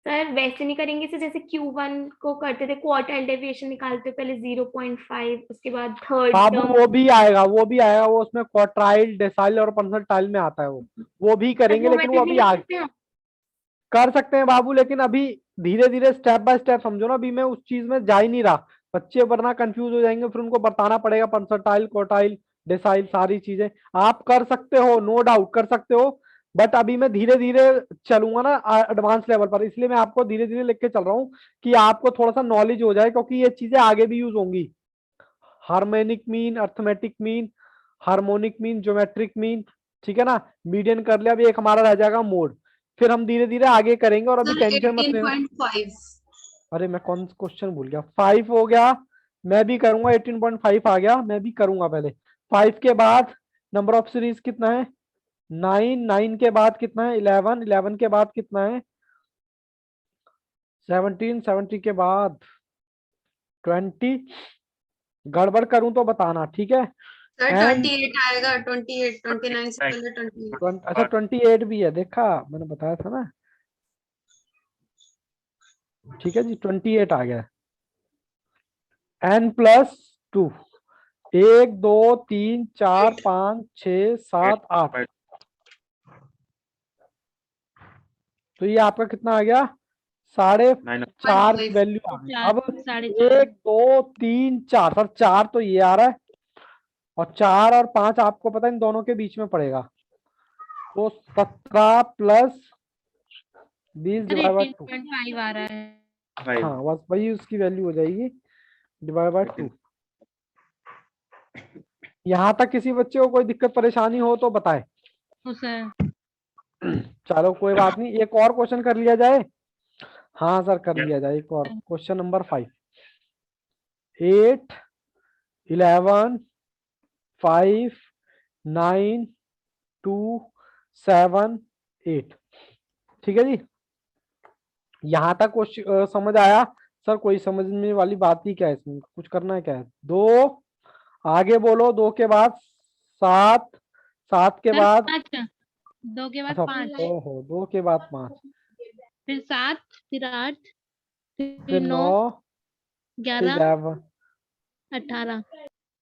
सर वैसे नहीं करेंगे सर जैसे Q1 को करते थे, क्वार्टाइल डेविएशन निकालते पहले 0.5, उसके बाद थर्ड बाबू टर्म। वो भी आएगा, वो भी आएगा, वो उसमें क्वार्टाइल डेसाइल और परसेंटाइल में आता है, वो भी सर करेंगे, वो लेकिन वो मेथड नहीं अभी कर आ सकते हम? कर सकते हैं बाबू, लेकिन अभी धीरे धीरे स्टेप बाय स्टेप समझो ना। अभी मैं उस चीज में जा ही नहीं रहा, बच्चे वरना कंफ्यूज हो जाएंगे, फिर उनको बताना पड़ेगा परसेंटाइल क्वार्टाइल डेसाइल सारी चीजें। आप कर सकते हो, नो डाउट कर सकते हो, बट अभी मैं धीरे धीरे चलूंगा ना एडवांस लेवल पर, इसलिए मैं आपको धीरे धीरे लिख के चल रहा हूँ कि आपको थोड़ा सा नॉलेज हो जाए, क्योंकि ये चीजें आगे भी यूज होंगी। Harmonic mean, arithmetic mean, harmonic mean, geometric mean, ठीक है ना। मीडियन कर लिया, अभी एक हमारा रह जाएगा मोड, फिर हम धीरे धीरे आगे करेंगे, और अभी सर टेंशन मत लेना। 18.5। अरे मैं कौन क्वेश्चन भूल गया, 5 हो गया, मैं भी करूंगा। 18.5 आ गया, मैं भी करूंगा पहले। 5 के बाद नंबर ऑफ सीरीज कितना है 9, 9 के बाद कितना है 11, 11 के बाद कितना है 17, 17 के बाद 20। गड़बड़ करूं तो बताना, ठीक है। सर एंड 28 आएगा, 28, 29 से पहले 28। अच्छा 28 भी है, देखा मैंने बताया था ना। ठीक है जी 28 आ गया। n+2, 1 2 3 4 5 6 7 8। तो ये आपका कितना आ गया 4.5 5. वैल्यू आ गई। अब 4.5। 1 2 3 4, सर 4 तो ये आ रहा है, और 4 और 5 आपको पता है इन दोनों के बीच में पड़ेगा, तो 17 + 20 सर डिवाइड बाय 2। 18.5 आ रहा है। हाँ बस वही उसकी वैल्यू हो जाएगी, डिवाइड बाय 2। यहाँ तक किसी बच्चे को कोई दिक्कत परेशानी हो तो बताए। तो सर चलो कोई बात नहीं, एक और क्वेश्चन कर लिया जाए। हाँ सर कर Yeah. लिया जाए एक और क्वेश्चन नंबर 5। 8 11 5 9 2 7 8। ठीक है जी, यहाँ तक क्वेश्चन समझ आया? सर कोई समझने वाली बात ही क्या है, इसमें कुछ करना है क्या है? 2 आगे बोलो, 2 के बाद 7, 7 के सर बाद 5, 2 के बाद अच्छा 5, ओहो 2 के बाद 5, फिर 7, फिर 8, फिर फिर 9, 9, फिर 11, 11। 18।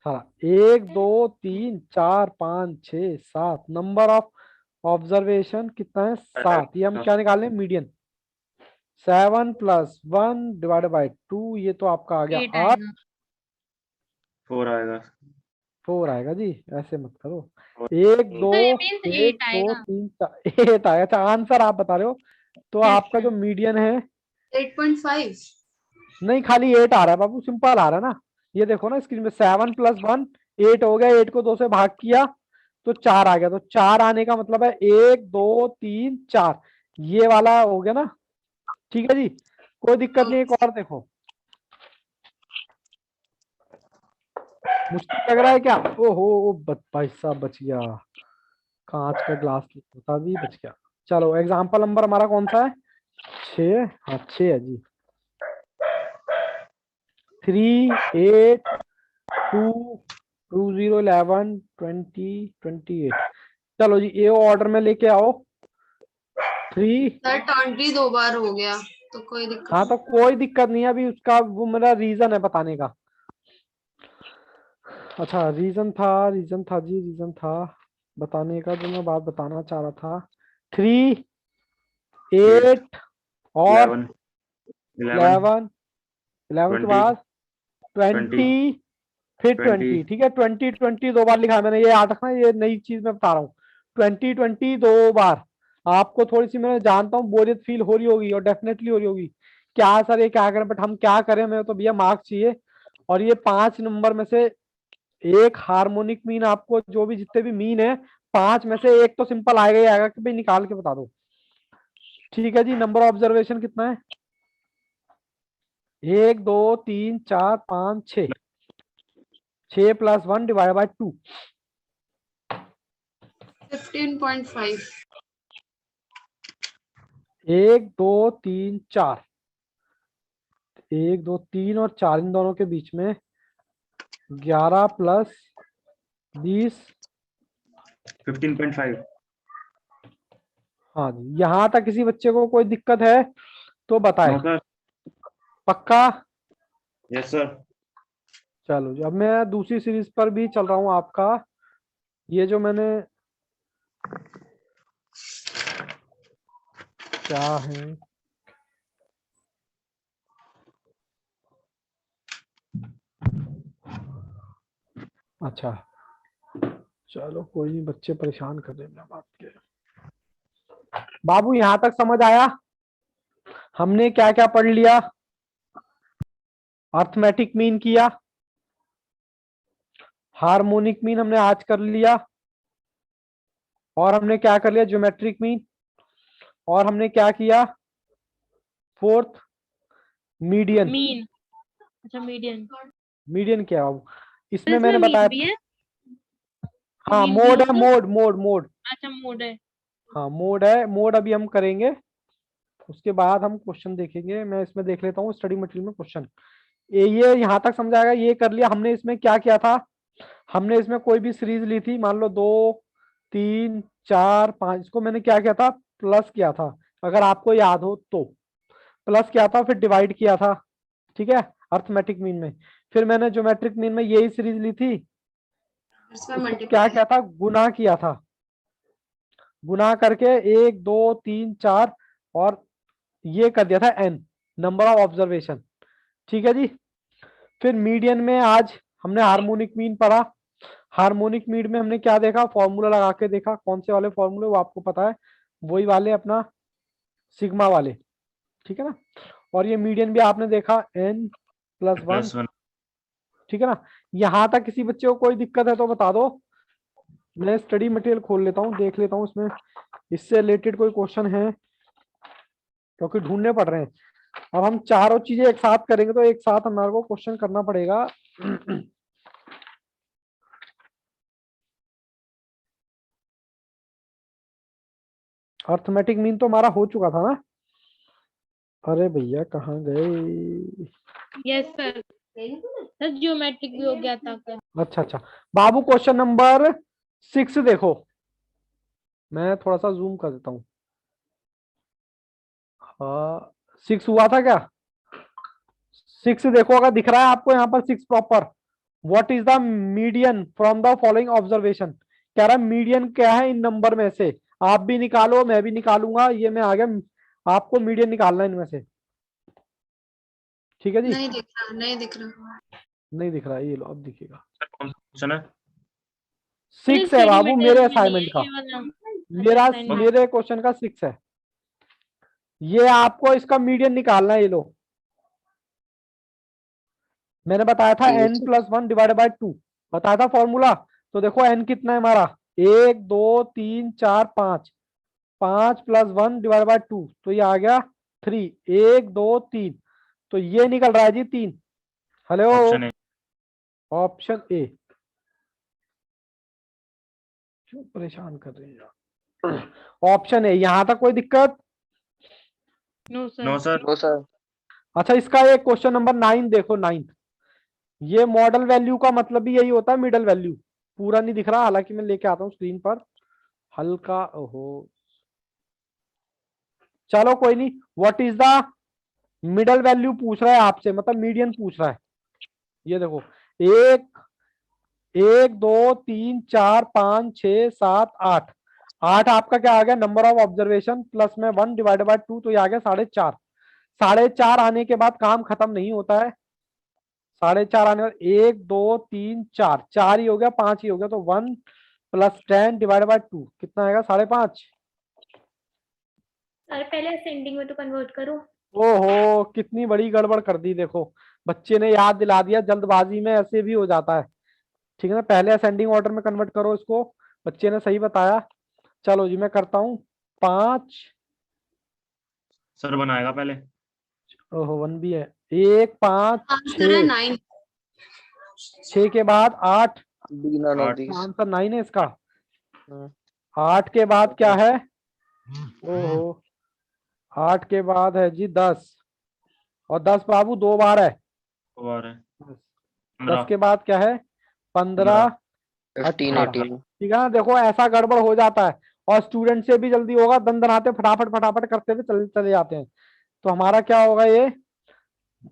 हाँ 1 2 3 4 5 6 7, नंबर ऑफ ऑब्जर्वेशन कितना है? 7। ये हम क्या निकालें? मीडियन। 7 + 1 डिवाइडेड बाई 2, ये तो आपका आ गया 8 8। आएगा। 4 आएगा। 4 आएगा जी, ऐसे मत करो। Four. 1 2 सर ये मीन्स 1 8 2 आएगा। 3 4 8 आएगा। अच्छा आंसर आप बता रहे हो, तो Yes, आपका sir. जो मीडियन है 8.5। नहीं, खाली 8 आ रहा है बाबू, सिंपल आ रहा है ना। ये देखो ना स्क्रीन में, 7 + 1 8 हो गया, 8 को 2 से भाग किया तो 4 आ गया। तो 4 आने का मतलब है 1 2 3 4, ये वाला हो गया ना। ठीक है जी, कोई दिक्कत नहीं। एक और देखो, मुश्किल लग रहा है क्या? ओहो भाई साहब बच गया, कांच का ग्लास होता भी बच गया। चलो एग्जाम्पल नंबर हमारा कौन सा है? 6। हाँ 6 है जी। 3 8 2 2 0 11 20 28। चलो जी ये ऑर्डर में लेके आओ। 3। सर 20 2 बार हो गया तो कोई दिक्कत हाँ तो कोई दिक्कत नहीं है, अभी उसका वो मेरा रीजन है बताने का। अच्छा रीजन था जी, रीजन था बताने का, जो मैं बात बताना चाह रहा था। 3 8 और 11 11 11 11 के 20 बाद 20 फिर 20। ठीक है 20 20 2 बार लिखा है मैंने, ये याद रखना, ये नई चीज मैं बता रहा हूँ। 20 20 2 बार। आपको थोड़ी सी, मैं जानता हूँ बोरियत फील हो रही होगी, और डेफिनेटली हो रही होगी, क्या सर ये क्या करें, बट हम क्या करें, मैं तो भैया मार्क्स चाहिए। और ये 5 नंबर में से एक हार्मोनिक मीन, आपको जो भी जितने भी मीन है 5 में से एक तो सिंपल आएगा ही आएगा, कि भाई निकाल के बता दो। ठीक है जी, नंबर ऑब्जर्वेशन कितना है? 1 2 3 4 5 6, 6 + 1 डिवाइड बाई 2। 15.5। 1 2 3 4, 1 2 3 और 4, इन दोनों के बीच में 11 + 20। 15.5। हाँ जी, यहाँ तक किसी बच्चे को कोई दिक्कत है तो बताए। No sir. पक्का? Yes sir. चलो जी, अब मैं दूसरी सीरीज पर भी चल रहा हूँ आपका। ये जो मैंने क्या है, अच्छा चलो कोई नहीं, बच्चे परेशान कर रहे हैं बिना बात के। बाबू यहाँ तक समझ आया? हमने क्या क्या पढ़ लिया? अर्थमेटिक मीन किया, हार्मोनिक मीन हमने आज कर लिया, और हमने क्या कर लिया? Geometric mean. और हमने क्या किया? Fourth median. मीन। अच्छा मीडियन। मीडियन क्या है बाबू? इसमें इसमें मैंने मीन बताया, भी है। हाँ मीन भी मोड है, होगा। मोड। अच्छा मोड है। हाँ मोड है, मोड अभी हम करेंगे, उसके बाद हम क्वेश्चन देखेंगे। मैं इसमें देख लेता हूँ स्टडी मटेरियल में क्वेश्चन। ये यहाँ तक समझाएगा, ये कर लिया हमने। इसमें क्या किया था? हमने इसमें कोई भी सीरीज ली थी, मान लो 2 3 4 5, इसको मैंने क्या किया था? प्लस किया था, अगर आपको याद हो तो। प्लस किया था, फिर डिवाइड किया था। ठीक है, अर्थमेटिक मीन में। फिर मैंने ज्योमेट्रिक मीन में यही सीरीज ली थी, इसमें उसको क्या मल्टीप्लाई। किया था? गुना किया था। गुना करके 1 2 3 4, और ये कर दिया था n, नंबर ऑफ ऑब्जर्वेशन। ठीक है जी। फिर मीडियन में आज हमने हार्मोनिक मीन पढ़ा। हार्मोनिक मीन में हमने क्या देखा? फॉर्मूला लगा के देखा। कौन से वाले फॉर्मूले? वो आपको पता है, वही वाले अपना सिग्मा वाले। ठीक है ना। और ये मीडियन भी आपने देखा, n + 1। +1। ठीक है ना। यहाँ तक किसी बच्चे को कोई दिक्कत है तो बता दो। मैं स्टडी मटेरियल खोल लेता हूँ, देख लेता हूँ इसमें इससे रिलेटेड कोई क्वेश्चन है? क्योंकि ढूंढने पड़ रहे हैं। अब हम चारों चीजें एक साथ करेंगे तो एक साथ हमारे को क्वेश्चन करना पड़ेगा। अर्थमेटिक मीन तो हमारा हो चुका था ना? अरे भैया कहाँ गए? Yes sir. सर ज्योमेट्रिक भी हो गया था क्या? अच्छा अच्छा बाबू, क्वेश्चन नंबर 6 देखो, मैं थोड़ा सा जूम कर देता हूँ। हाँ 6 हुआ था क्या? 6 देखो, अगर दिख रहा है आपको यहाँ पर 6 proper, what is the median from the following observation. कह रहा है मीडियन क्या है इन नंबर में से, आप भी निकालो मैं भी निकालूंगा, ये मैं आ गया, आपको मीडियन निकालना है इनमें से। ठीक है जी? नहीं दिख रहा, नहीं दिख रहा। नहीं दिख रहा है, ये लो अब दिखेगा। सर कौन सा क्वेश्चन है? 6 है बाबू, मेरे असाइनमेंट का, मेरा assignment। मेरे क्वेश्चन का 6 है। ये आपको इसका मीडियन निकालना है, ये लो। मैंने बताया था n+1 डिवाइडेड बाय 2 बताया था फॉर्मूला। तो देखो n कितना है हमारा, 1 2 3 4 5, 5 + 1 डिवाइडेड बाय 2, तो ये आ गया 3, 1 2 3, तो ये निकल रहा है जी 3। Hello, option A. Option A. क्यों परेशान कर रहे हैं यार? ऑप्शन ए, यहां तक कोई दिक्कत? No sir. No sir. No sir. अच्छा इसका एक क्वेश्चन नंबर 9 देखो, 9, ये मॉडल वैल्यू का मतलब भी यही होता है, मिडल वैल्यू। पूरा नहीं दिख रहा, हालांकि मैं लेके आता हूँ स्क्रीन पर हल्का। ओहो चलो कोई नहीं, what is the middle value पूछ रहा है आपसे, मतलब मीडियन पूछ रहा है। ये देखो, 1 1 2 3 4 5 6 7 8, 8 आपका क्या आ गया, नंबर ऑफ ऑब्जर्वेशन प्लस में 1 डिवाइडेड बाय 2, तो ये आ गया 4.5। 4.5 आने के बाद काम खत्म नहीं होता है। 4.5 आने बाद 1 2 3 4, 4 ही हो गया, 5 ही हो गया, तो 1 + 10 डिवाइडेड बाय 2 कितना आएगा, 5.5। सर पहले असेंडिंग में तो कन्वर्ट करो। ओहो कितनी बड़ी गड़बड़ कर दी देखो, बच्चे ने याद दिला दिया, जल्दबाजी में ऐसे भी हो जाता है। ठीक है ना, पहले असेंडिंग ऑर्डर में कन्वर्ट करो इसको, बच्चे ने सही बताया। चलो जी मैं करता हूँ 5, सर बनाएगा पहले। ओहो 1 भी है, 1 5 आंसर है 6, 9। 6 के बाद 8, बी नन ऑफ आठ। दीज। आंसर 9 है इसका। 8 के बाद क्या है, ओहो 8 के बाद है जी 10, और 10 बाबू 2 बार है। 2 बार है। 10 के बाद क्या है, 15 15 18। 18। ठीक है ना, देखो ऐसा गड़बड़ हो जाता है, और स्टूडेंट से भी जल्दी होगा, दंदनाते फटाफट फटाफट करते हुए चले चले जाते हैं। तो हमारा क्या होगा ये,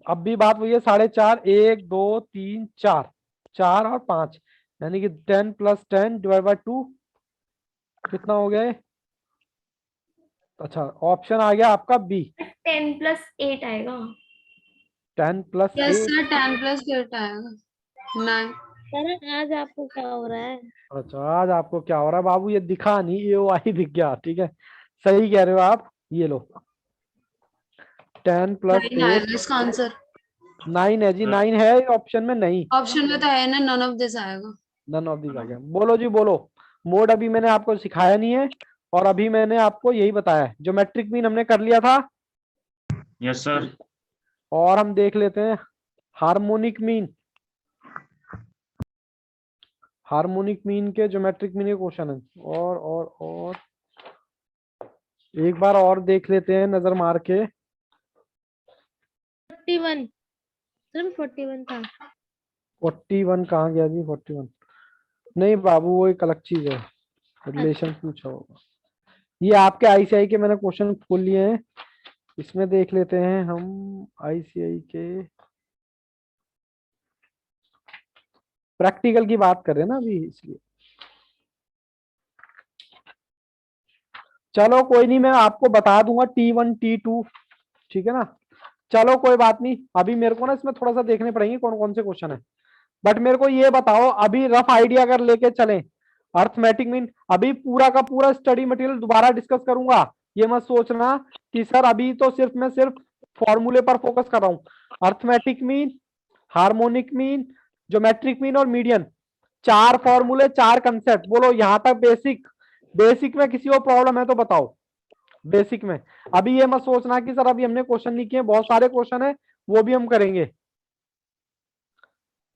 अब भी बात वही है, 4.5, 1 2 3 4, 4 और 5, यानी कि 10 + 10 डिवाइड बाय 2 कितना हो गया ये? अच्छा ऑप्शन आ गया आपका बी, 10 + 8 आएगा। 10 + यस 8। सर, 10 + 8 आएगा 9। सर आज आपको क्या हो रहा है? अच्छा आज आपको क्या हो रहा है बाबू, ये दिखा नहीं, ये वो आई दिख गया। ठीक है सही कह रहे हो आप, ये लो 10 + 9 8 आएगा इसका आंसर। 9 है जी, 9 है ऑप्शन में, नहीं ऑप्शन में तो है ना, नन ऑफ दिस आएगा। नन ऑफ दीज आ गया। बोलो जी बोलो, मोड अभी मैंने आपको सिखाया नहीं है, और अभी मैंने आपको यही बताया है, ज्योमेट्रिक मीन हमने कर लिया था, यस सर। और हम देख लेते हैं हार्मोनिक मीन। हार्मोनिक मीन के ज्योमेट्रिक मीन के क्वेश्चन है, और एक बार और देख लेते हैं नजर मार के। 41 सर, 41 था। 41 कहाँ गया जी, 41 नहीं बाबू, वो एक अलग चीज है, रिलेशन पूछा होगा। ये आपके आईसीआई के मैंने क्वेश्चन खोल लिए हैं, इसमें देख लेते हैं हम आईसीआई के प्रैक्टिकल की बात कर रहे हैं ना अभी, इसलिए चलो कोई नहीं, मैं आपको बता दूंगा T1 T2। ठीक है ना, चलो कोई बात नहीं, अभी मेरे को ना इसमें थोड़ा सा देखने पड़ेंगे कौन कौन से क्वेश्चन है, बट मेरे को ये बताओ अभी रफ आइडिया अगर लेके चलें, अर्थमेटिक मीन अभी पूरा का पूरा स्टडी मटेरियल दोबारा डिस्कस करूंगा, ये मत सोचना कि सर अभी तो मैं सिर्फ फॉर्मूले पर फोकस कर रहा हूं। Arithmetic mean, harmonic mean, geometric mean और मीडियन, 4 फॉर्मूले 4 कंसेप्ट, बोलो यहां तक बेसिक, बेसिक में किसी को प्रॉब्लम है तो बताओ। बेसिक में अभी ये मत सोचना कि सर अभी हमने क्वेश्चन नहीं किए, बहुत सारे क्वेश्चन है वो भी हम करेंगे।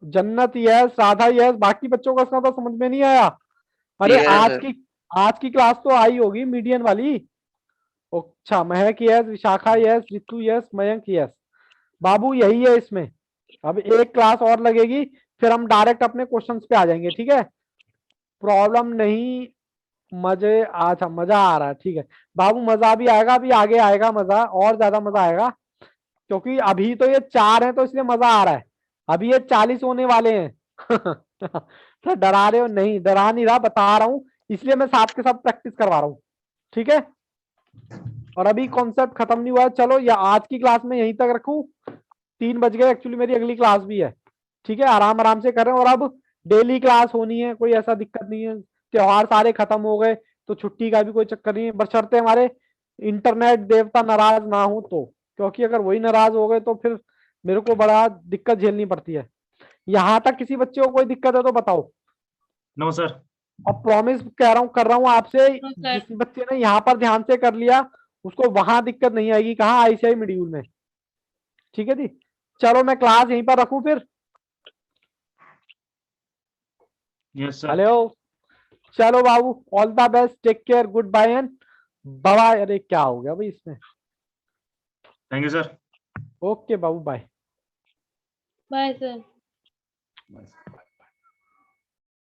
जन्नत यस, राधा यस, बाकी बच्चों को इसका तो समझ में नहीं आया। अरे ठीक है सर। आज की क्लास तो आई होगी मीडियन वाली। अच्छा Mahak yes, Vishakha yes, Ritu yes, Mayank yes. बाबू यही है इसमें। अब एक क्लास और लगेगी, फिर हम डायरेक्ट अपने क्वेश्चंस पे आ जाएंगे, ठीक है। प्रॉब्लम नहीं, मजे अच्छा मजा आ रहा है, ठीक है बाबू, मजा भी आएगा, अभी आगे आएगा मजा, और ज्यादा मजा आएगा, क्योंकि अभी तो ये 4 है तो इसलिए मजा आ रहा है। अभी ये 40 होने वाले हैं। तो डरा रहे हो? नहीं डरा नहीं रहा, बता रहा हूं, इसलिए मैं साथ के साथ प्रैक्टिस करवा रहा हूँ, ठीक है। और अभी कॉन्सेप्ट खत्म नहीं हुआ है। चलो या आज की क्लास में यहीं तक रखूं, 3 बज गए, एक्चुअली मेरी अगली क्लास भी है, ठीक है। आराम आराम से कर रहे हैं, और अब डेली क्लास होनी है, कोई ऐसा दिक्कत नहीं है। त्योहार सारे खत्म हो गए तो छुट्टी का भी कोई चक्कर नहीं है, बशर्ते हमारे इंटरनेट देवता नाराज ना हो तो, क्योंकि अगर वही नाराज हो गए तो फिर मेरे को बड़ा दिक्कत झेलनी पड़ती है। यहाँ तक किसी बच्चे को कोई दिक्कत है तो बताओ। No sir. और प्रॉमिस कह रहा हूँ, कर रहा हूँ आपसे, नो सर। जिस बच्चे ने यहाँ पर ध्यान से कर लिया उसको वहां दिक्कत नहीं आएगी, कहाँ, आईसीआई मॉड्यूल में, ठीक है जी। चलो मैं क्लास यहीं पर रखूं फिर। Yes sir. हेलो, चलो बाबू, all the best, take care, good bye and bye. अरे क्या हो गया भाई इसमें? Thank you sir. ओके बाबू, बाय। Bye sir.